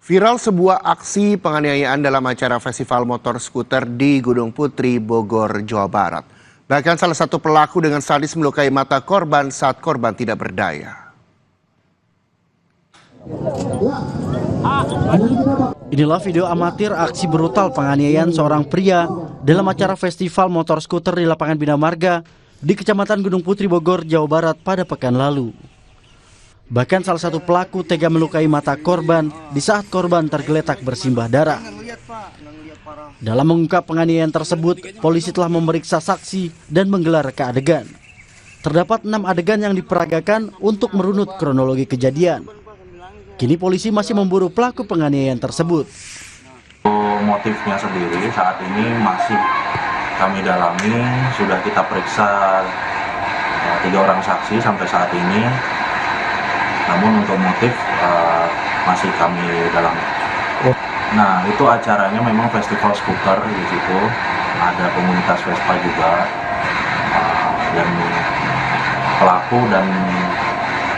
Viral sebuah aksi penganiayaan dalam acara festival motor skuter di Gunung Putri, Bogor, Jawa Barat. Bahkan salah satu pelaku dengan sadis melukai mata korban saat korban tidak berdaya. Inilah video amatir aksi brutal penganiayaan seorang pria dalam acara festival motor skuter di lapangan Bina Marga di Kecamatan Gunung Putri, Bogor, Jawa Barat pada pekan lalu. Bahkan salah satu pelaku tega melukai mata korban di saat korban tergeletak bersimbah darah. Dalam mengungkap penganiayaan tersebut, polisi telah memeriksa saksi dan menggelar keadegan. Terdapat 6 adegan yang diperagakan untuk merunut kronologi kejadian. Kini polisi masih memburu pelaku penganiayaan tersebut. Motifnya sendiri saat ini masih kami dalami, sudah kita periksa 3 orang saksi sampai saat ini. Namun untuk motif masih kami dalami. Nah, itu acaranya memang festival skuter di situ, ada komunitas Vespa juga, dan pelaku dan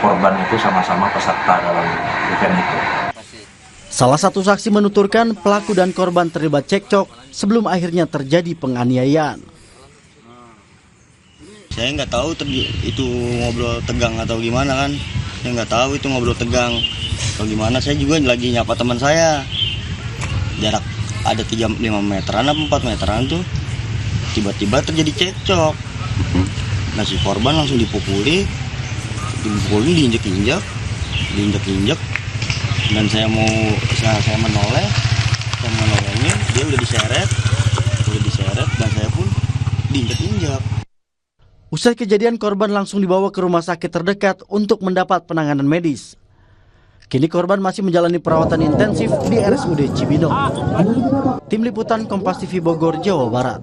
korban itu sama-sama peserta dalam event itu. Salah satu saksi menuturkan pelaku dan korban terlibat cekcok sebelum akhirnya terjadi penganiayaan. Saya nggak tahu itu ngobrol tegang atau gimana kan. Saya nggak tahu itu ngobrol tegang atau gimana. Saya juga lagi nyapa teman saya. Jarak ada 3-5 meteran atau 4 meteran tuh. Tiba-tiba terjadi cekcok. Nah, si korban langsung dipukuli, diinjek-injek. Dan saya menolehnya, dia udah diseret dan saya pun diinjek-injek. Usai kejadian, korban langsung dibawa ke rumah sakit terdekat untuk mendapat penanganan medis. Kini korban masih menjalani perawatan intensif di RSUD Cibinong. Tim Liputan Kompas TV Bogor, Jawa Barat.